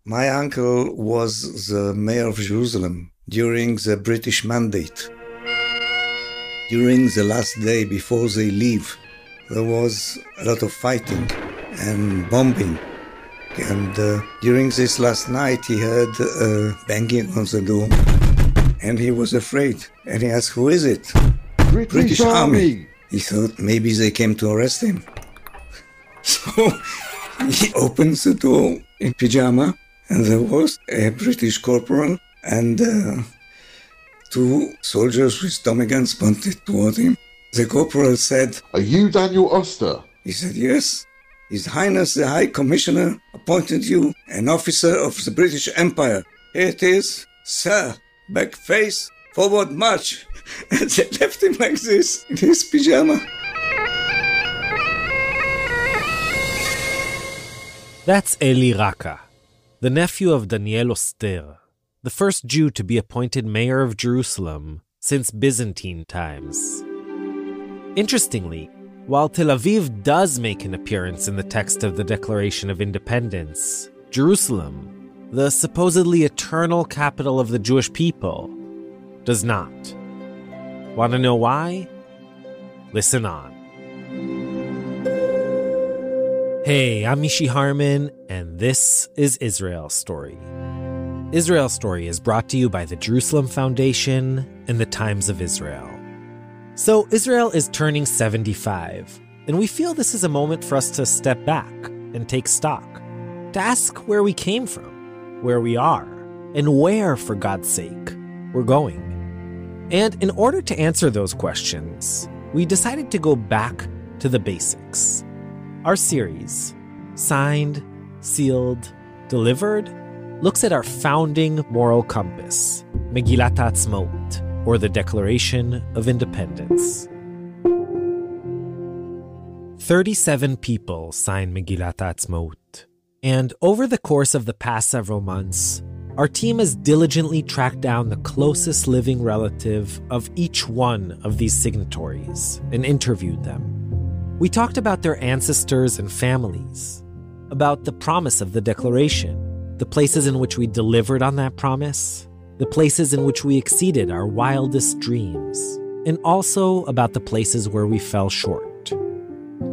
My uncle was the mayor of Jerusalem during the British Mandate. During the last day before they leave, there was a lot of fighting and bombing. And during this last night, he heard banging on the door. And he was afraid. And he asked, who is it? British Army! He thought maybe they came to arrest him. So he opens the door in pyjama, and there was a British corporal and two soldiers with Tommy guns pointed toward him. The corporal said, Are you Daniel Oster? He said, yes. His Highness the High Commissioner appointed you an officer of the British Empire. Here it is, sir. Back face, forward march. And they left him like this, in his pyjama. That's Eli Raka, the nephew of Daniel Oster, the first Jew to be appointed mayor of Jerusalem since Byzantine times. Interestingly, while Tel Aviv does make an appearance in the text of the Declaration of Independence, Jerusalem, the supposedly eternal capital of the Jewish people, does not. Want to know why? Listen on. Hey, I'm Mishy Harman, and this is Israel Story. Israel Story is brought to you by the Jerusalem Foundation and the Times of Israel. So Israel is turning 75, and we feel this is a moment for us to step back and take stock, to ask where we came from, where we are, and where, for God's sake, we're going. And in order to answer those questions, we decided to go back to the basics. Our series, Signed, Sealed, Delivered, looks at our founding moral compass, Megillat HaAtzmaut, or the Declaration of Independence. 37 people signed Megillat HaAtzmaut, and over the course of the past several months, our team has diligently tracked down the closest living relative of each one of these signatories and interviewed them. We talked about their ancestors and families, about the promise of the Declaration, the places in which we delivered on that promise, the places in which we exceeded our wildest dreams, and also about the places where we fell short.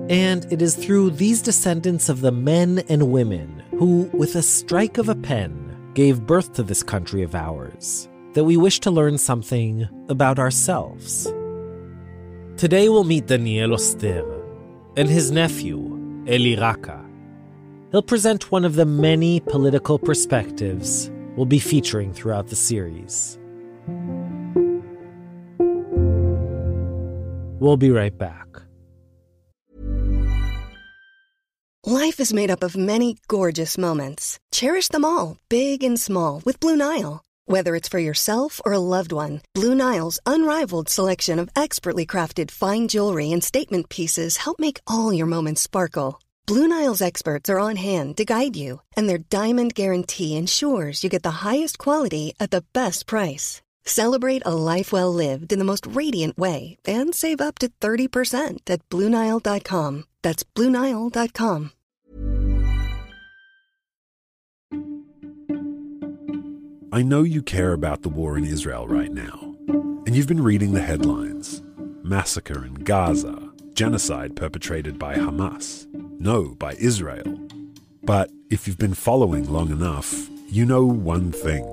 And it is through these descendants of the men and women who, with a strike of a pen, gave birth to this country of ours, that we wish to learn something about ourselves. Today we'll meet Daniel Oster and his nephew, Eli Raka. He'll present one of the many political perspectives we'll be featuring throughout the series. We'll be right back. Life is made up of many gorgeous moments. Cherish them all, big and small, with Blue Nile. Whether it's for yourself or a loved one, Blue Nile's unrivaled selection of expertly crafted fine jewelry and statement pieces help make all your moments sparkle. Blue Nile's experts are on hand to guide you, and their diamond guarantee ensures you get the highest quality at the best price. Celebrate a life well lived in the most radiant way and save up to 30% at BlueNile.com. That's BlueNile.com. I know you care about the war in Israel right now, and you've been reading the headlines. Massacre in Gaza, genocide perpetrated by Hamas. No, by Israel. But if you've been following long enough, you know one thing.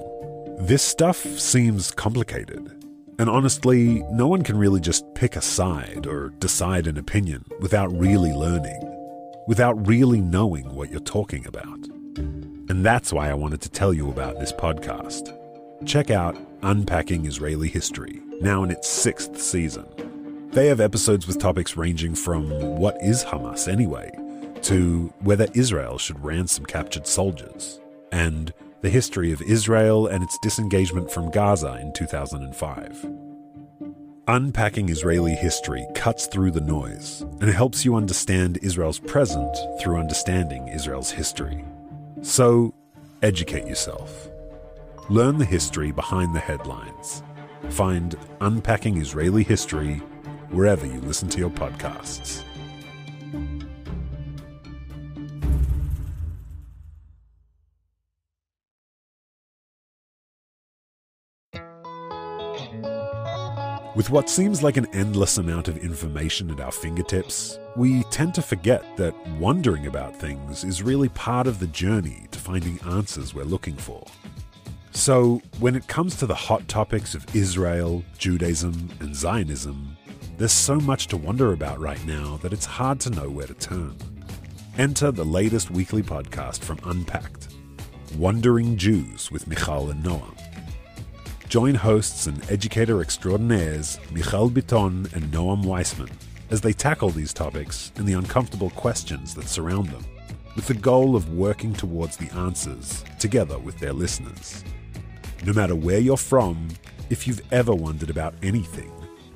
This stuff seems complicated. And honestly, no one can really just pick a side or decide an opinion without really learning, without really knowing what you're talking about. And that's why I wanted to tell you about this podcast. Check out Unpacking Israeli History, now in its 6th season. They have episodes with topics ranging from what is Hamas anyway, to whether Israel should ransom captured soldiers, and the history of Israel and its disengagement from Gaza in 2005. Unpacking Israeli History cuts through the noise and helps you understand Israel's present through understanding Israel's history. So, educate yourself. Learn the history behind the headlines. Find Unpacking Israeli History wherever you listen to your podcasts. With what seems like an endless amount of information at our fingertips, we tend to forget that wondering about things is really part of the journey to finding answers we're looking for. So, when it comes to the hot topics of Israel, Judaism, and Zionism, there's so much to wonder about right now that it's hard to know where to turn. Enter the latest weekly podcast from Unpacked, Wandering Jews with Michal and Noam. Join hosts and educator extraordinaires Michal Biton and Noam Weissman as they tackle these topics and the uncomfortable questions that surround them, with the goal of working towards the answers together with their listeners. No matter where you're from, if you've ever wondered about anything,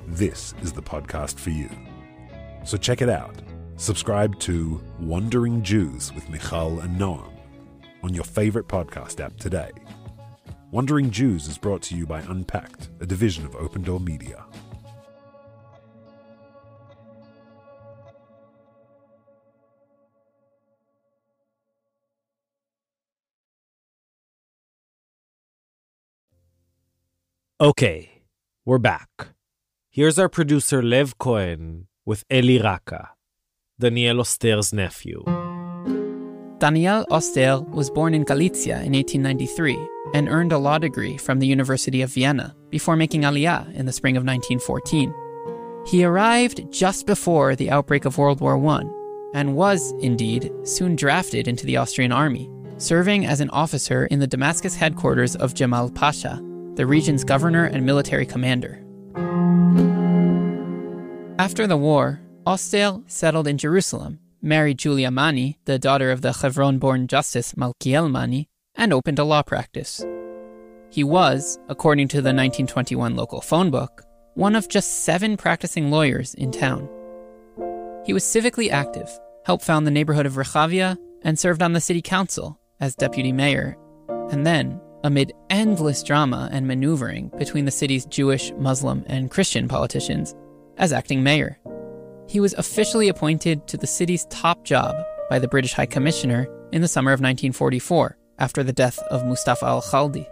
this is the podcast for you. So check it out. Subscribe to Wandering Jews with Michal and Noam on your favorite podcast app today. Wandering Jews is brought to you by Unpacked, a division of Open Door Media. Okay, we're back. Here's our producer Lev Cohen with Eli Raka, Daniel Oster's nephew. Daniel Oster was born in Galicia in 1893 and earned a law degree from the University of Vienna before making Aliyah in the spring of 1914. He arrived just before the outbreak of World War I and was, indeed, soon drafted into the Austrian army, serving as an officer in the Damascus headquarters of Jamal Pasha, the region's governor and military commander. After the war, Oster settled in Jerusalem, married Julia Mani, the daughter of the Hebron-born Justice Malkiel Mani, and opened a law practice. He was, according to the 1921 local phone book, one of just 7 practicing lawyers in town. He was civically active, helped found the neighborhood of Rechavia, and served on the city council as deputy mayor, and then, amid endless drama and maneuvering between the city's Jewish, Muslim, and Christian politicians, as acting mayor. He was officially appointed to the city's top job by the British High Commissioner in the summer of 1944, after the death of Mustafa al-Khaldi.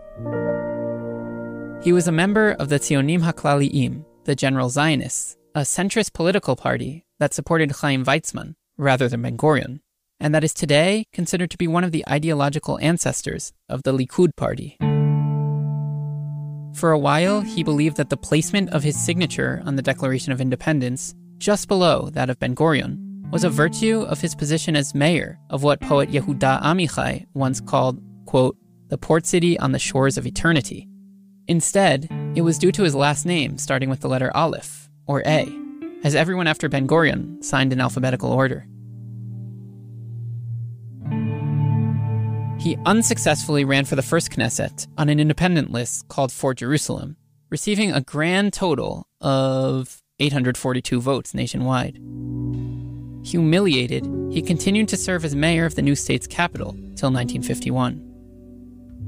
He was a member of the Tzionim HaKlaliim, the General Zionists, a centrist political party that supported Chaim Weizmann rather than Ben-Gurion, and that is today considered to be one of the ideological ancestors of the Likud party. For a while, he believed that the placement of his signature on the Declaration of Independence, just below that of Ben-Gurion, was a virtue of his position as mayor of what poet Yehuda Amichai once called, quote, the port city on the shores of eternity. Instead, it was due to his last name starting with the letter Aleph, or A, as everyone after Ben-Gurion signed in alphabetical order. He unsuccessfully ran for the first Knesset on an independent list called For Jerusalem, receiving a grand total of 842 votes nationwide. Humiliated, he continued to serve as mayor of the new state's capital till 1951.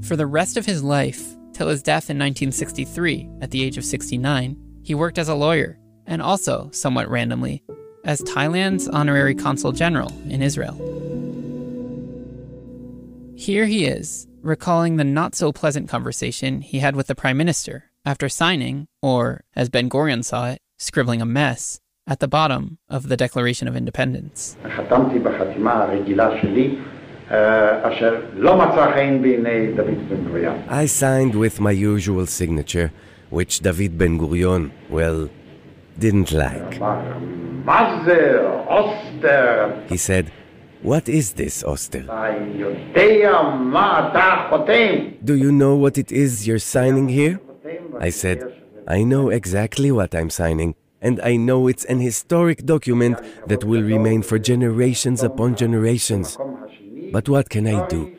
For the rest of his life, till his death in 1963 at the age of 69, he worked as a lawyer, and also, somewhat randomly, as Thailand's honorary consul general in Israel. Here he is, recalling the not-so-pleasant conversation he had with the prime minister after signing, or, as Ben-Gurion saw it, scribbling a mess, at the bottom of the Declaration of Independence. I signed with my usual signature, which David Ben-Gurion, well, didn't like. He said, "What is this, Oster? Do you know what it is you're signing here?" I said, "I know exactly what I'm signing, and I know it's an historic document that will remain for generations upon generations. But what can I do?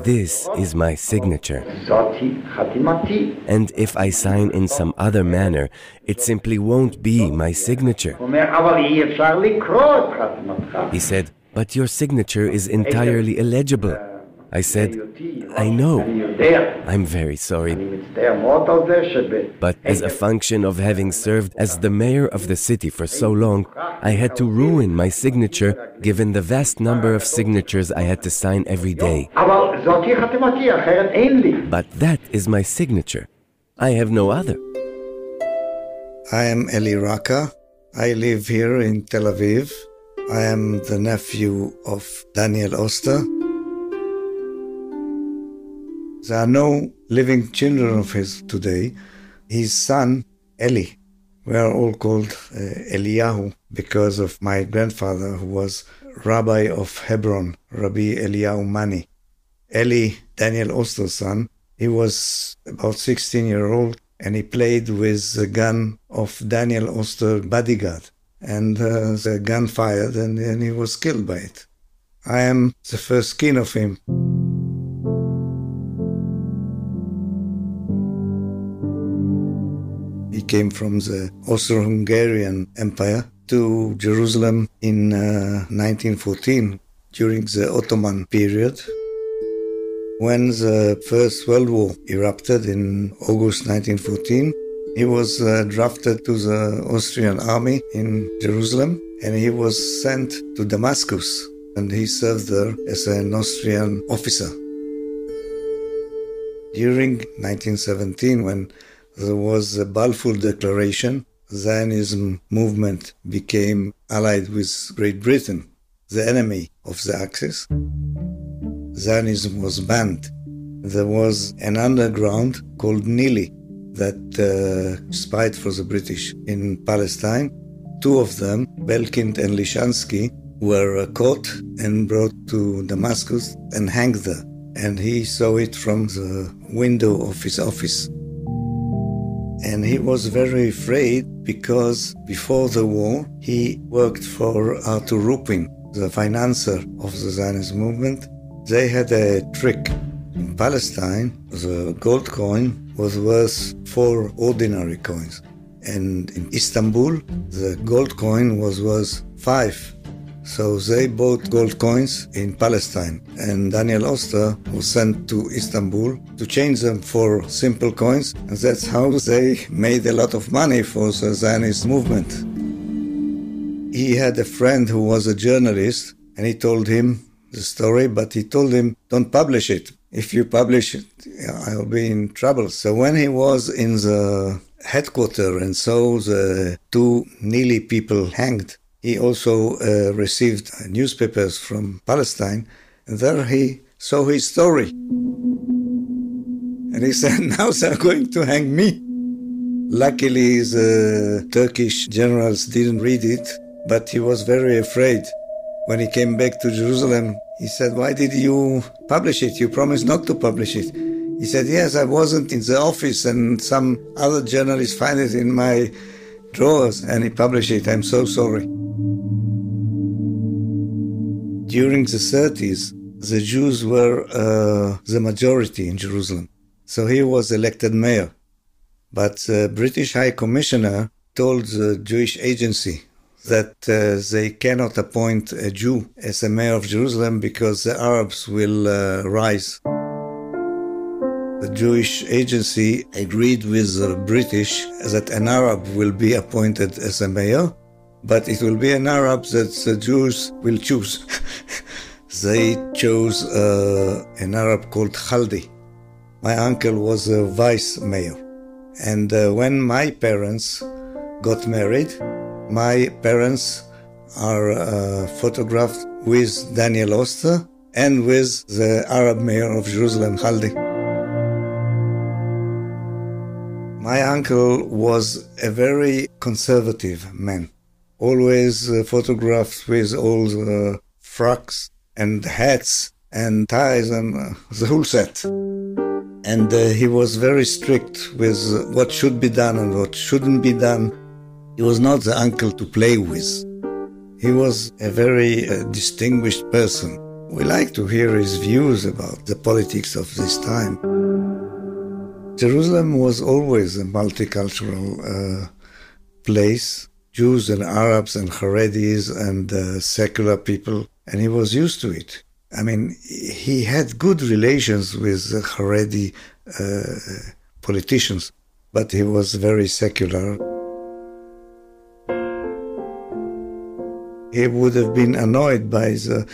This is my signature. And if I sign in some other manner, it simply won't be my signature." He said, "But your signature is entirely illegible." I said, "I know. I'm very sorry. But as a function of having served as the mayor of the city for so long, I had to ruin my signature given the vast number of signatures I had to sign every day. But that is my signature. I have no other." I am Eli Raka. I live here in Tel Aviv. I am the nephew of Daniel Oster. There are no living children of his today. His son, Eli. We are all called Eliyahu because of my grandfather, who was Rabbi of Hebron, Rabbi Eliyahu Mani. Eli, Daniel Oster's son, he was about 16-year-old, and he played with the gun of Daniel Oster's bodyguard. And the gun fired, and he was killed by it. I am the first kin of him. He came from the Austro-Hungarian Empire to Jerusalem in 1914, during the Ottoman period. When the First World War erupted in August 1914, he was drafted to the Austrian army in Jerusalem, and he was sent to Damascus, and he served there as an Austrian officer. During 1917, when there was the Balfour Declaration, Zionism movement became allied with Great Britain, the enemy of the Axis. Zionism was banned. There was an underground called Nili that spied for the British in Palestine. Two of them, Belkind and Lishansky, were caught and brought to Damascus and hanged there. And he saw it from the window of his office. And he was very afraid because before the war, he worked for Arthur Rupin, the financier of the Zionist movement. They had a trick. In Palestine, the gold coin was worth 4 ordinary coins. And in Istanbul, the gold coin was worth 5. So they bought gold coins in Palestine. And Daniel Oster was sent to Istanbul to change them for simple coins. And that's how they made a lot of money for the Zionist movement. He had a friend who was a journalist, and he told him the story, but he told him, don't publish it. If you publish it, I'll be in trouble. So when he was in the headquarters and saw the 2 Nili people hanged, he also received newspapers from Palestine, and there he saw his story. And he said, now they're going to hang me. Luckily, the Turkish generals didn't read it, but he was very afraid. When he came back to Jerusalem, he said, why did you publish it? You promised not to publish it. He said, yes, I wasn't in the office, and some other journalists find it in my drawers, and he published it. I'm so sorry. During the 30s, the Jews were the majority in Jerusalem. So he was elected mayor. But the British High Commissioner told the Jewish agency that they cannot appoint a Jew as a mayor of Jerusalem because the Arabs will rise. The Jewish agency agreed with the British that an Arab will be appointed as a mayor, but it will be an Arab that the Jews will choose. They chose an Arab called Khaldi. My uncle was a vice mayor. And when my parents got married, my parents are photographed with Daniel Oster and with the Arab mayor of Jerusalem, Khaldi. My uncle was a very conservative man, always photographed with all the frocks and hats and ties and the whole set. And he was very strict with what should be done and what shouldn't be done. He was not the uncle to play with. He was a very distinguished person. We like to hear his views about the politics of this time. Jerusalem was always a multicultural place. Jews and Arabs and Haredis and secular people, and he was used to it. I mean, he had good relations with the Haredi politicians, but he was very secular. He would have been annoyed by the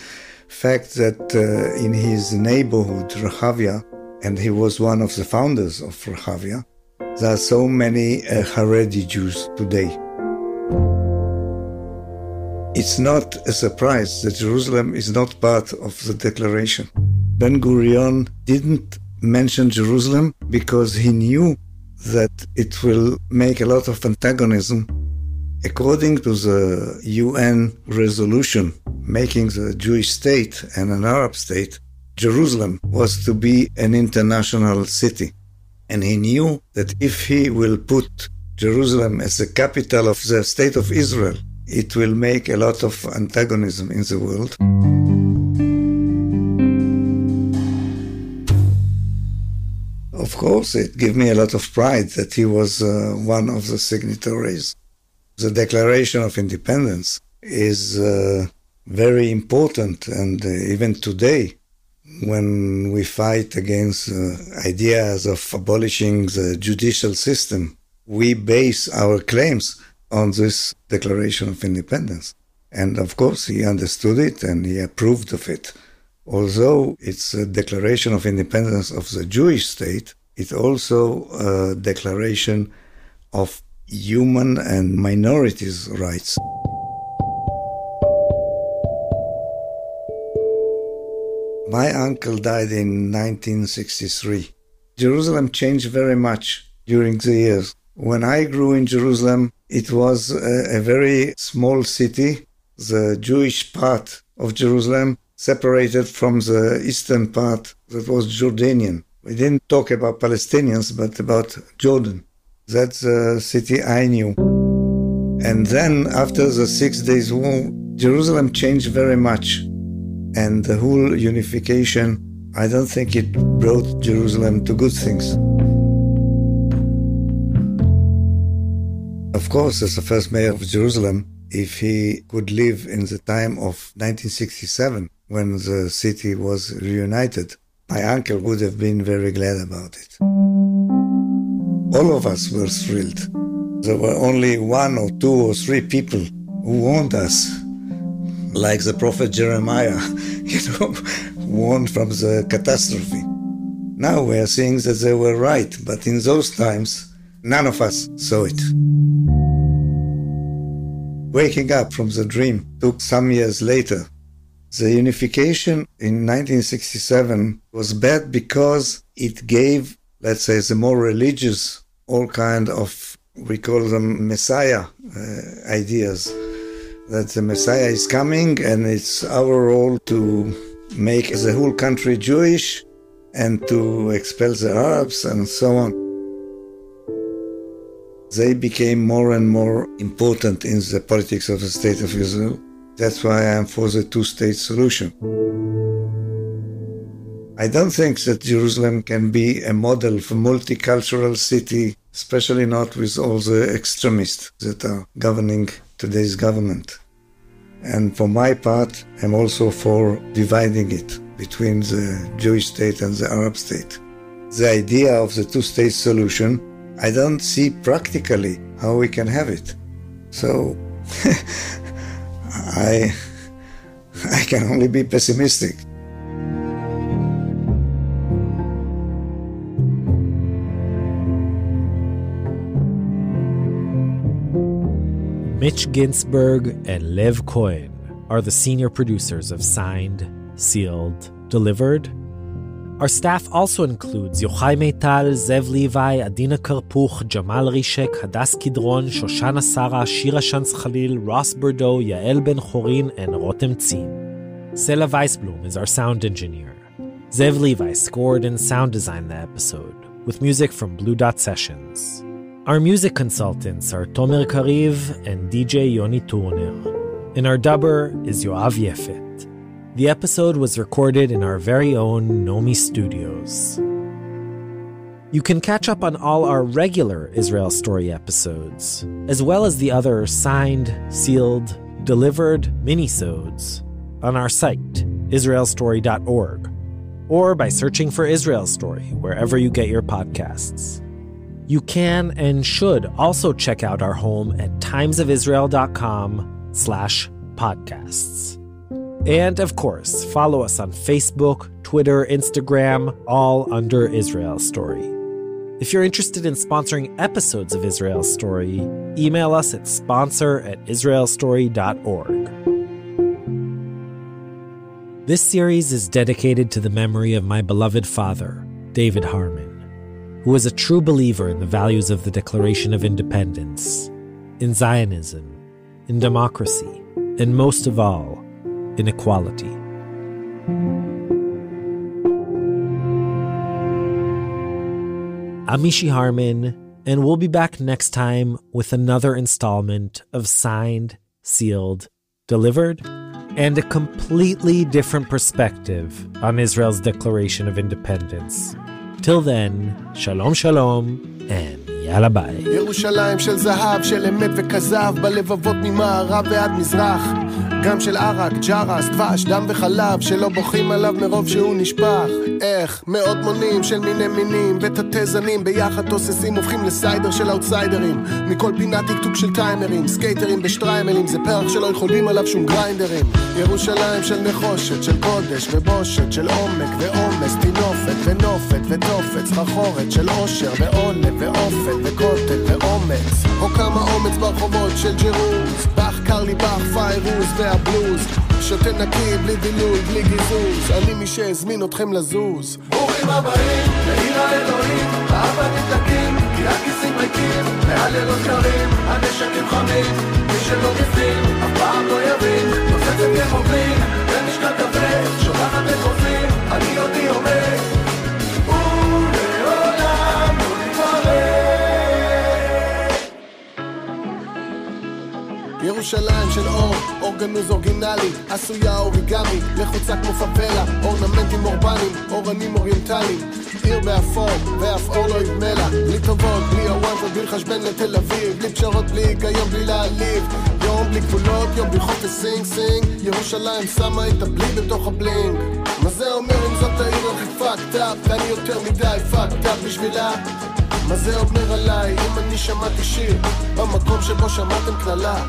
fact that in his neighborhood, Rehavia, and he was one of the founders of Rehavia, there are so many Haredi Jews today. It's not a surprise that Jerusalem is not part of the declaration. Ben-Gurion didn't mention Jerusalem because he knew that it will make a lot of antagonism. According to the UN resolution making the Jewish state and an Arab state, Jerusalem was to be an international city. And he knew that if he will put Jerusalem as the capital of the state of Israel, it will make a lot of antagonism in the world. Of course, it gave me a lot of pride that he was one of the signatories. The Declaration of Independence is very important, and even today, when we fight against ideas of abolishing the judicial system, we base our claims on this Declaration of Independence. And of course, he understood it and he approved of it. Although it's a Declaration of Independence of the Jewish state, it's also a declaration of human and minorities' rights. My uncle died in 1963. Jerusalem changed very much during the years. When I grew in Jerusalem, it was a very small city. The Jewish part of Jerusalem separated from the eastern part that was Jordanian. We didn't talk about Palestinians, but about Jordan. That's the city I knew. And then, after the 6 Days War, Jerusalem changed very much. And the whole unification, I don't think it brought Jerusalem to good things. Of course, as the first mayor of Jerusalem, if he could live in the time of 1967, when the city was reunited, my uncle would have been very glad about it. All of us were thrilled. There were only 1 or 2 or 3 people who warned us, like the prophet Jeremiah, warned from the catastrophe. Now we are seeing that they were right, but in those times, none of us saw it. Waking up from the dream took some years later. The unification in 1967 was bad because it gave, let's say, the more religious, all kind of, we call them Messiah ideas, that the Messiah is coming and it's our role to make the whole country Jewish and to expel the Arabs and so on. They became more and more important in the politics of the State of Israel. That's why I am for the two-state solution. I don't think that Jerusalem can be a model for multicultural city, especially not with all the extremists that are governing today's government. And for my part, I'm also for dividing it between the Jewish state and the Arab state. The idea of the two-state solution, I don't see practically how we can have it. So I can only be pessimistic. Mitch Ginsburg and Lev Cohen are the senior producers of Signed, Sealed, Delivered. Our staff also includes Yochai Meital, Zev Levi, Adina Karpuch, Jamal Rishek, Hadas Kidron, Shoshana Sara, Shira Shantz Khalil, Ross Bordeaux, Yael Ben Chorin, and Rotem Tzin. Sela Weisblum is our sound engineer. Zev Levi scored and sound designed the episode, with music from Blue Dot Sessions. Our music consultants are Tomer Kariv and DJ Yoni Turner. And our dubber is Yoav Yefet. The episode was recorded in our very own Nomi Studios. You can catch up on all our regular Israel Story episodes, as well as the other Signed, Sealed, Delivered minisodes on our site, israelstory.org, or by searching for Israel Story wherever you get your podcasts. You can and should also check out our home at timesofisrael.com/podcasts. And of course, follow us on Facebook, Twitter, Instagram, all under Israel Story. If you're interested in sponsoring episodes of Israel Story, email us at sponsor@israelstory.org. This series is dedicated to the memory of my beloved father, David Harmon, who was a true believer in the values of the Declaration of Independence, in Zionism, in democracy, and most of all, in equality. I'm Mishy Harman, and we'll be back next time with another installment of Signed, Sealed, Delivered, and a completely different perspective on Israel's Declaration of Independence. Till then, shalom shalom, and יאללה ביי. ירושלים של זהב, של אמת וכזב, בלבבות ממערב ועד מזרח. גם של ערק, ג'רס, דבש, דם וחלב, שלא בוכים עליו מרוב שהוא נשפך. איך מאות מונים של מיני מינים ותתי זנים ביחד תוססים הופכים לסיידר של אאוטסיידרים. מכל פינה טיקטוק של טיימרים, סקייטרים בשטריימלים, זה פרח שלא יכולים עליו שום גריינדרים. ירושלים של נחושת, של קודש ובושת, של עומק ועומס, תינופת ונופת ותופת, סחרחורת של אושר ועולב ואופת וכותל ואומץ. או כמה אומץ ברחובות של ג'רוז, בח קרלי בח פיירוז והבלוז, שותה נקי בלי דילול בלי גיזוז, אני מי שהזמין אתכם לזוז. ברוכים הבאים לעיר האלוהים, האבנים דקים כי הכיסים ריקים, מהלילות קרים הנשקים חמים, מי שלא בפנים אף פעם לא יבין, נוצצת כמובלים במשקל כבד, שולחת אגרופים, אני אותי עומד ולעולם לא נתמרד. ירושלים של אור, אורגנוז אורגינלי, עשויה אוריגמי, לחוצה כמו פאבלה, אורנמנטים אורבניים, אורנים אוריינטליים, עיר באפור, ואף אור לא ידמה לה, בלי טובות, בלי הוואנטות, בלי לחשבן לתל אביב, בלי פשרות, בלי היגיון, בלי להעליב, יום בלי גבולות, יום בלי חופש סינג סינג, ירושלים שמה את הבלי בתוך הבלינג. מה זה אומר אם זאת העיר הכי פאקט אפ, ואני יותר מדי פאקט אפ בשבילה? מה זה אומר עליי אם אני שמעתי שיר במקום שבו שמעתם כללה?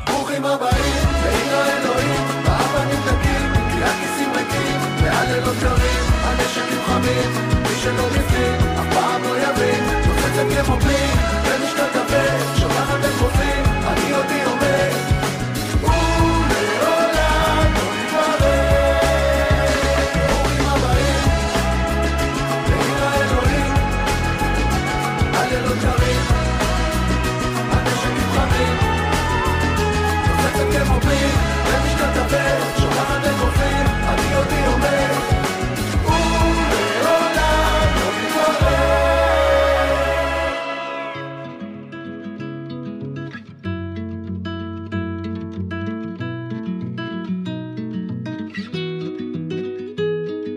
ברוכים הבאים לעיר האלוהים, האבנים דקים כי הכיסים ריקים, והלילות קרים הנשקים חמים, מי שלא בפנים אף פעם לא יבין, נוצצת כמו בלי במשקל כבד, שולחת אגרופים, אני אותי עומד ולעולם לא נתמרד. ברוכים הבאים לעיר האלוהים, הלילות קרים הנשקים חמים, נוצצת כמו בלי במשקל כבד, שולחת אגרופים, אני אותי עומד ולעולם לא נתמרד.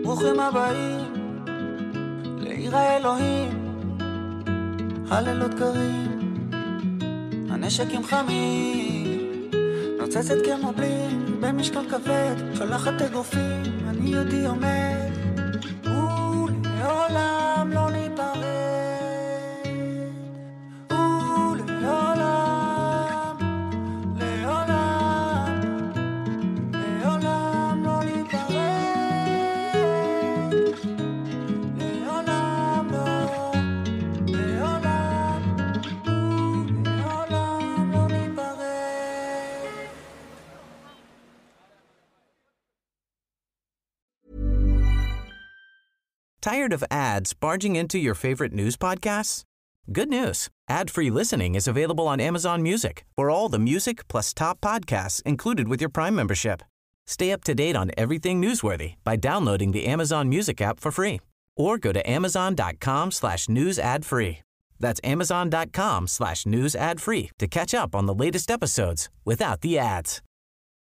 ברוכים הבאים לעיר האלוהים, הלילות קרים הנשקים חמים, נוצצת כמו בלי במשקל כבד, שולחת אגרופים, אני יודעי עומד ולעולם לא ניפרד, ולעולם לעולם לעולם לא ניפרד, לעולם לא לעולם לעולם לא ניפרד. Tired of ads barging into your favorite news podcasts? Good news. Ad-free listening is available on Amazon Music for all the music plus top podcasts included with your Prime membership. Stay up to date on everything newsworthy by downloading the Amazon Music app for free or go to amazon.com/news ad free. That's amazon.com/news ad free to catch up on the latest episodes without the ads.